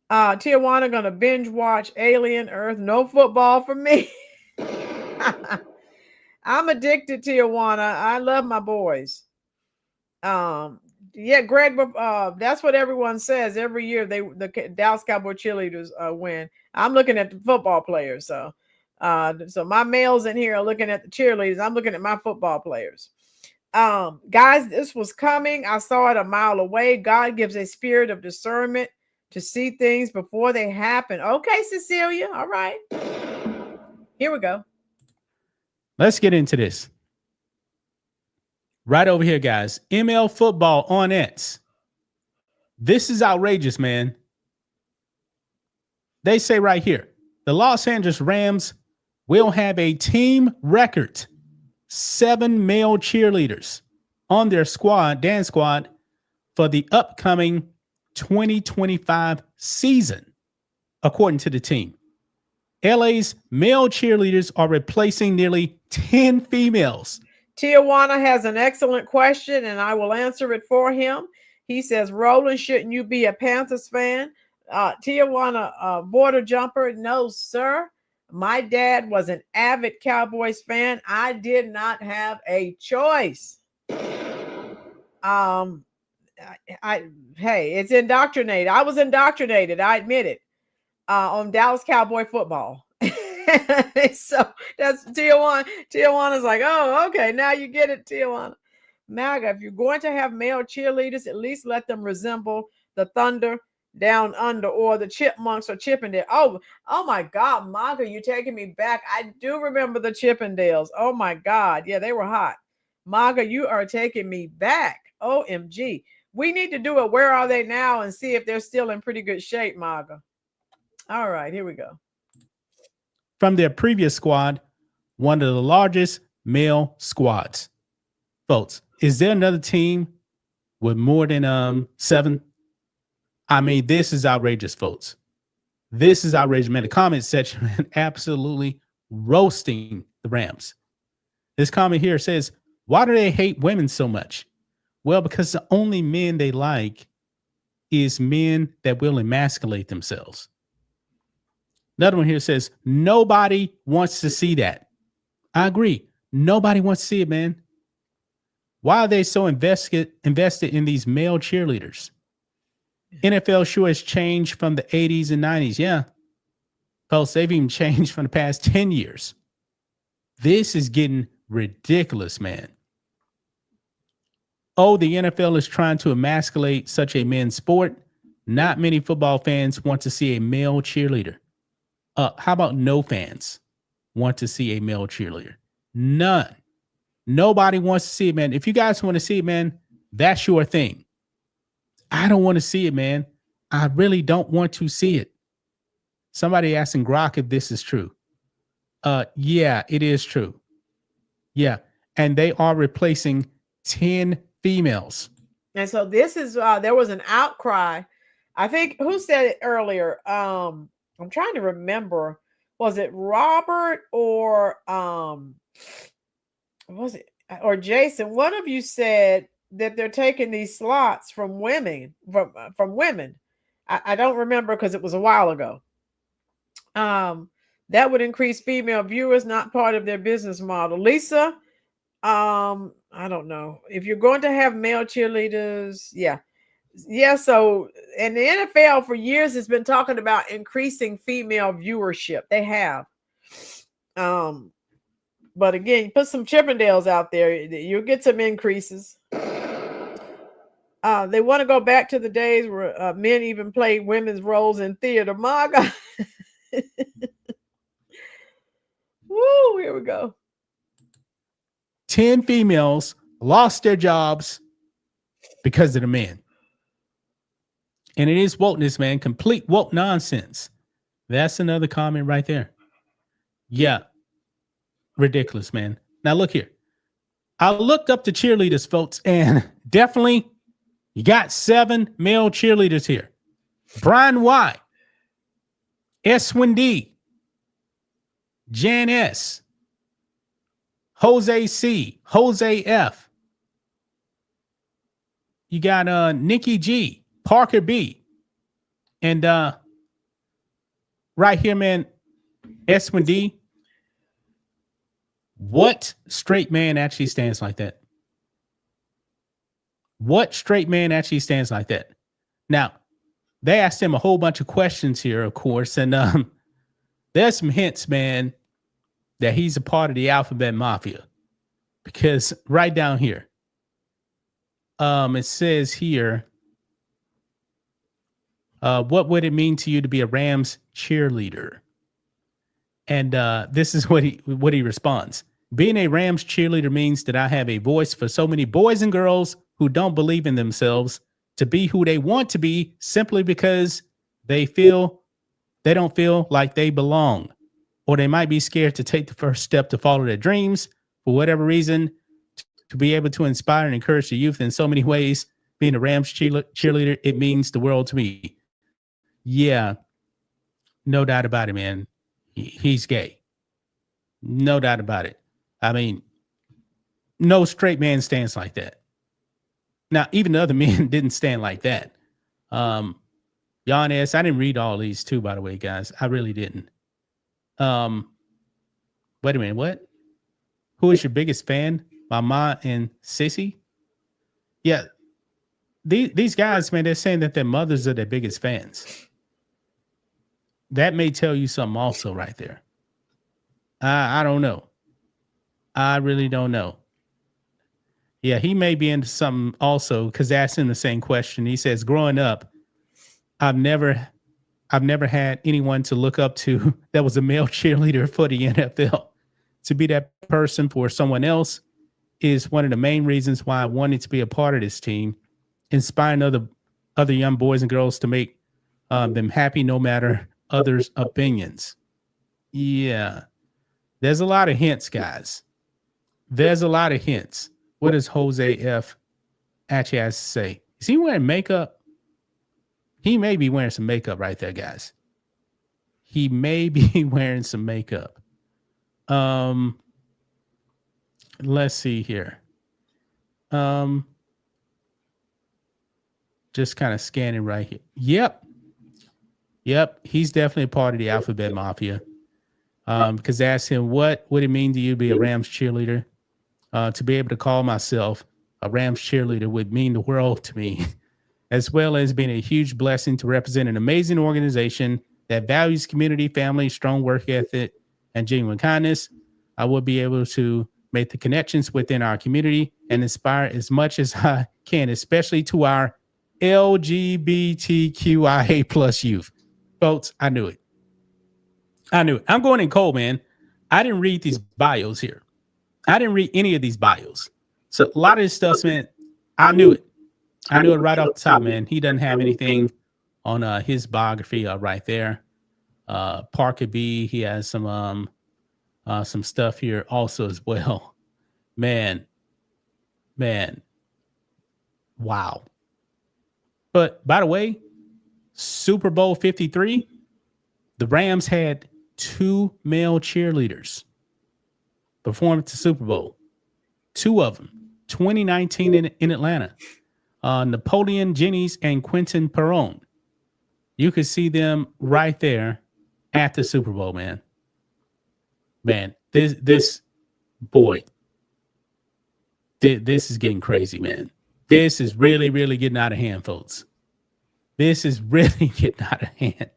[SPEAKER 1] Tijuana gonna binge watch Alien Earth. No football for me. I'm addicted to Tijuana. I love my boys. Yeah, Greg. That's what everyone says every year. The Dallas Cowboy cheerleaders win. I'm looking at the football players. So my males in here are looking at the cheerleaders. I'm looking at my football players. Guys, this was coming. I saw it a mile away. God gives a spirit of discernment to see things before they happen. Okay, Cecilia. All right. Here we go.
[SPEAKER 11] Let's get into this. Right over here, guys. ML Football on X. This is outrageous, man. They say right here, the Los Angeles Rams will have a team record 7 male cheerleaders on their dance squad for the upcoming 2025 season, according to the team. LA's male cheerleaders are replacing nearly 10 females.
[SPEAKER 1] Tijuana has an excellent question, and I will answer it for him. He says, Rolynn, shouldn't you be a Panthers fan? Tijuana border jumper, no, sir. My dad was an avid Cowboys fan. I did not have a choice. Hey, it's indoctrinated. I was indoctrinated. I admit it. On Dallas Cowboy football. So that's Tijuana. Tijuana's like, oh, okay, now you get it, Tijuana. MAGA, if you're going to have male cheerleaders, at least let them resemble the Thunder Down Under or the Chipmunks or Chippendale. Oh my God, MAGA, you're taking me back. I do remember the Chippendales. Oh my God. Yeah, they were hot. MAGA, you are taking me back. OMG. We need to do a Where Are They Now and see if they're still in pretty good shape, MAGA. All right, here we go.
[SPEAKER 11] From their previous squad, one of the largest male squads. Folks, is there another team with more than 7? I mean, this is outrageous, folks. This is outrageous, man. The comment section, man, absolutely roasting the Rams. This comment here says, why do they hate women so much? Well, because the only men they like is men that will emasculate themselves. Another one here says, nobody wants to see that. I agree. Nobody wants to see it, man. Why are they so invested in these male cheerleaders? NFL sure has changed from the 80s and 90s. Yeah. Folks, they've even changed from the past 10 years. This is getting ridiculous, man. Oh, the NFL is trying to emasculate such a men's sport. Not many football fans want to see a male cheerleader. How about no fans want to see a male cheerleader? None. Nobody wants to see it, man. If you guys want to see it, man, that's your thing. I don't want to see it, man. I really don't want to see it. Somebody asking Grok if this is true. Yeah, it is true. Yeah. And they are replacing 10 females.
[SPEAKER 1] And so this is there was an outcry. I think who said it earlier? I'm trying to remember. Was it Robert or was it or Jason? One of you said that they're taking these slots from women from women. I don't remember because it was a while ago. That would increase female viewers, not part of their business model. Lisa, I don't know if you're going to have male cheerleaders. Yeah. So, and the NFL for years has been talking about increasing female viewership. They have. But again, put some Chippendales out there, you'll get some increases. They want to go back to the days where men even played women's roles in theater. My God. Woo, here we go.
[SPEAKER 11] 10 females lost their jobs because of the men. And it is wokeness, man. Complete woke nonsense. That's another comment right there. Yeah. Ridiculous, man. Now look here. I looked up the cheerleaders, folks, and definitely you got 7 male cheerleaders here. Brian Y, Eswin D, Jan S, Jose C, Jose F. You got Nikki G, Parker B, and right here, man, Eswin D. What straight man actually stands like that? What straight man actually stands like that? Now, they asked him a whole bunch of questions here, of course, and there's some hints, man, that he's a part of the Alphabet Mafia. Because right down here, it says here, what would it mean to you to be a Rams cheerleader? And this is what he responds. Being a Rams cheerleader means that I have a voice for so many boys and girls who don't believe in themselves to be who they want to be simply because they don't feel like they belong, or they might be scared to take the first step to follow their dreams for whatever reason. To be able to inspire and encourage the youth in so many ways, being a Rams cheerleader, it means the world to me. Yeah, no doubt about it, man. He's gay. No doubt about it. I mean, no straight man stands like that. Now, even the other men didn't stand like that. Jan S., I didn't read all these too, by the way, guys. I really didn't. Wait a minute, what? Who is your biggest fan? Mama and Sissy? Yeah. These guys, man, they're saying that their mothers are their biggest fans. That may tell you something also right there. I don't know. I really don't know. Yeah, he may be into something also because they asked him the same question. He says, growing up, I've never had anyone to look up to that was a male cheerleader for the NFL. To be that person for someone else is one of the main reasons why I wanted to be a part of this team, inspiring other young boys and girls to make them happy no matter others' opinions. Yeah. There's a lot of hints, guys. There's a lot of hints. What does Jose F. actually has to say? Is he wearing makeup? He may be wearing some makeup right there, guys. He may be wearing some makeup. Let's see here. Just kind of scanning right here. Yep. He's definitely a part of the Alphabet Mafia. Because they asked him, what would it mean to you to be a Rams cheerleader? To be able to call myself a Rams cheerleader would mean the world to me, as well as being a huge blessing to represent an amazing organization that values community, family, strong work ethic, and genuine kindness. I will be able to make the connections within our community and inspire as much as I can, especially to our LGBTQIA plus youth. Folks, I knew it. I'm going in cold, man. I didn't read these bios here. I didn't read any of these bios. So a lot of this stuff, man, I knew it. I knew it right off the top, man. He doesn't have anything on his biography right there. Parker B, he has some stuff here also as well. Man. Wow. But by the way, Super Bowl 53, the Rams had 2 male cheerleaders perform at the Super Bowl. 2 of them, 2019 in Atlanta. Napoleon Jennings and Quentin Perron. You could see them right there at the Super Bowl, man. Man, this boy, this is getting crazy, man. This is really, really getting out of hand, folks. This is really getting out of hand.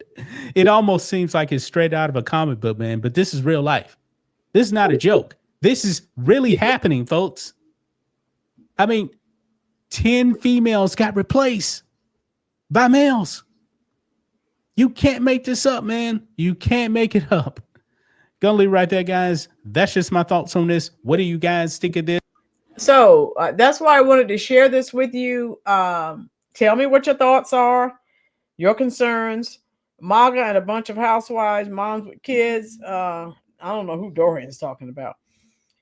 [SPEAKER 11] It almost seems like it's straight out of a comic book, man, but this is real life. This is not a joke. This is really happening, folks. I mean, 10 females got replaced by males. You can't make this up, man. You can't make it up. Gonna leave right there, guys. That's just my thoughts on this. What do you guys think of this?
[SPEAKER 1] So that's why I wanted to share this with you. Tell me what your thoughts are, your concerns. Maga and a bunch of housewives, moms with kids. I don't know who Dorian's talking about.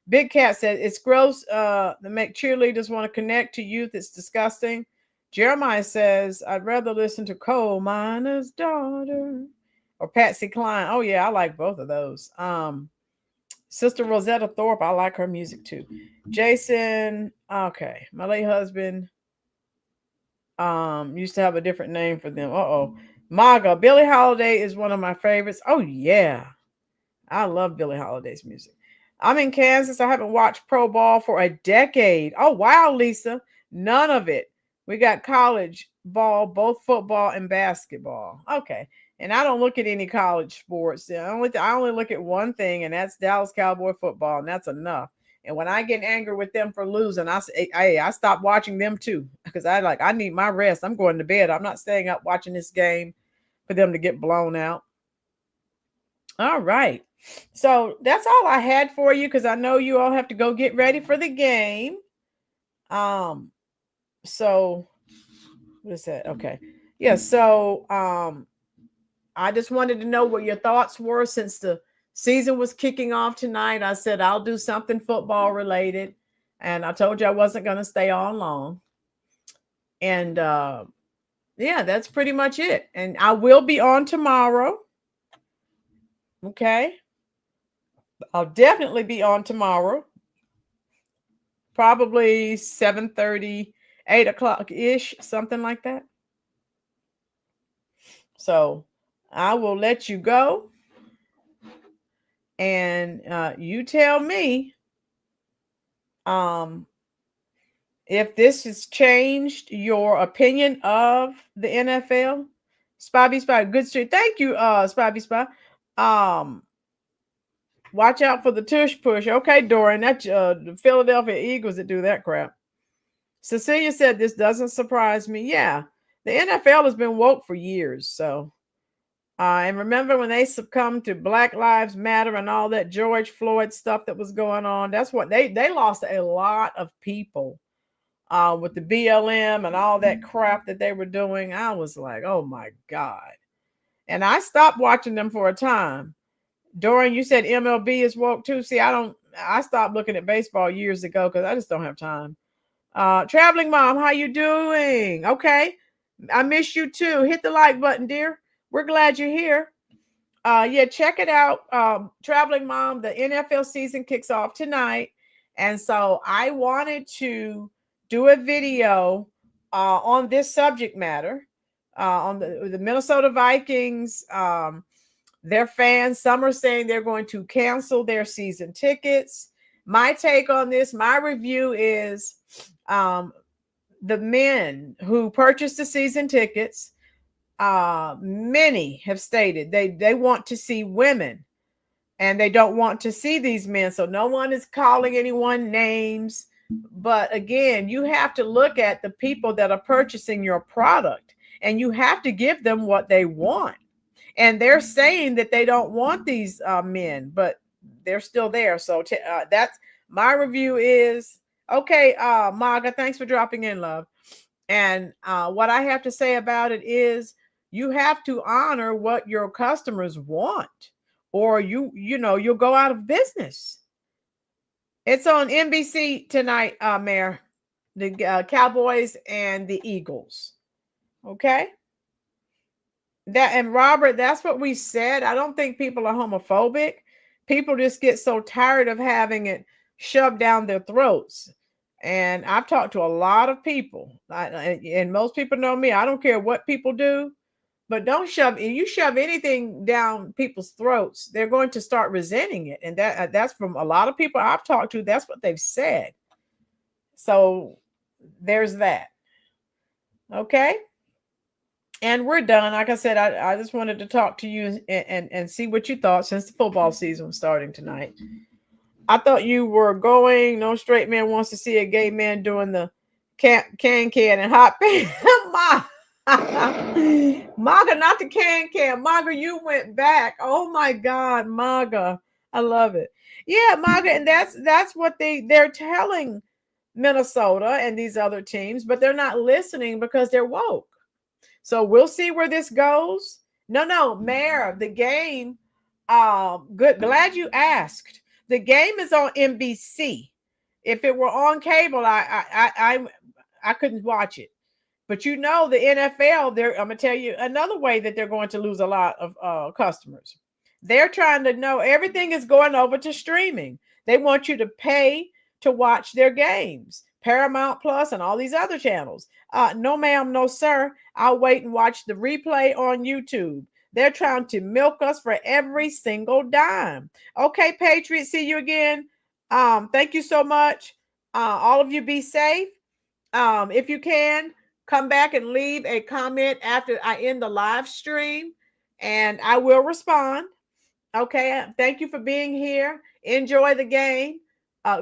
[SPEAKER 1] Big Cat said, it's gross to make cheerleaders want to connect to youth. It's disgusting. Jeremiah says, I'd rather listen to Coal Miner's Daughter or Patsy Cline. Oh, yeah, I like both of those. Sister Rosetta Thorpe, I like her music too. Jason, okay, my late husband used to have a different name for them. Maga, Billie Holiday is one of my favorites. Oh, yeah. I love Billie Holiday's music. I'm in Kansas. I haven't watched pro ball for a decade. Oh, wow, Lisa. None of it. We got college ball, both football and basketball. Okay. And I don't look at any college sports. I only look at one thing, and that's Dallas Cowboy football, and that's enough. And when I get angry with them for losing, I stop watching them too, because I need my rest. I'm going to bed. I'm not staying up watching this game for them to get blown out. All right. So that's all I had for you, because I know you all have to go get ready for the game. So what is that? Okay. Yeah. So I just wanted to know what your thoughts were since the season was kicking off tonight. I said I'll do something football related, and I told you I wasn't going to stay on long. And yeah, that's pretty much it. And I will be on tomorrow. Okay. I'll definitely be on tomorrow. Probably 7:30, 8 o'clock-ish, something like that. So I will let you go. And you tell me if this has changed your opinion of the NFL. Spy, good street. Thank you, Spy. Watch out for the tush push. Okay, Dorian, that's the Philadelphia Eagles that do that crap. Cecilia said this doesn't surprise me. Yeah, the NFL has been woke for years. So, and remember when they succumbed to Black Lives Matter and all that George Floyd stuff that was going on? That's what they lost a lot of people with the BLM and all that crap that they were doing. I was like, oh my God. And I stopped watching them for a time. Dorian, you said MLB is woke too. See, I stopped looking at baseball years ago because I just don't have time. Traveling Mom, how you doing? Okay. I miss you too. Hit the like button, dear. We're glad you're here. Yeah, check it out. Traveling Mom, the NFL season kicks off tonight. And so I wanted to do a video on this subject matter on the Minnesota Vikings. Their fans, some are saying they're going to cancel their season tickets. My take on this, my review is the men who purchased the season tickets, many have stated they want to see women and they don't want to see these men. So no one is calling anyone names. But again, you have to look at the people that are purchasing your product and you have to give them what they want. And they're saying that they don't want these men, but they're still there. So that's my review is, okay, Maga, thanks for dropping in, love. And what I have to say about it is you have to honor what your customers want, or you'll go out of business. It's on NBC tonight, Mayor, the Cowboys and the Eagles. Okay. And Robert, that's what we said. I don't think people are homophobic. People just get so tired of having it shoved down their throats. And I've talked to a lot of people, and most people know me. I don't care what people do, but don't shove. If you shove anything down people's throats, they're going to start resenting it. And that's from a lot of people I've talked to. That's what they've said. So there's that. Okay. And we're done. Like I said, I just wanted to talk to you and see what you thought since the football season was starting tonight. I thought you were going, no straight man wants to see a gay man doing the can and hot pan. Maga, not the can. Maga, you went back. Oh my God, Maga. I love it. Yeah, Maga, and that's what they're telling Minnesota and these other teams, but they're not listening because they're woke. So we'll see where this goes. No, Mayor, the game. Good. Glad you asked. The game is on NBC. If it were on cable, I couldn't watch it. But the NFL, I'm gonna tell you another way that they're going to lose a lot of customers. They're trying to know everything is going over to streaming. They want you to pay to watch their games. Paramount Plus and all these other channels. No, ma'am, no, sir. I'll wait and watch the replay on YouTube. They're trying to milk us for every single dime. Okay, Patriots, see you again. Thank you so much. All of you be safe. If you can, come back and leave a comment after I end the live stream, and I will respond. Okay, thank you for being here. Enjoy the game.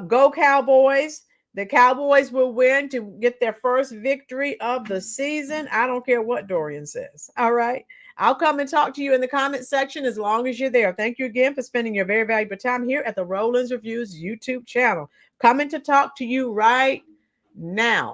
[SPEAKER 1] Go Cowboys. The Cowboys will win to get their first victory of the season. I don't care what Dorian says. All right. I'll come and talk to you in the comment section as long as you're there. Thank you again for spending your very valuable time here at the Rolynn Reviews YouTube channel. Coming to talk to you right now.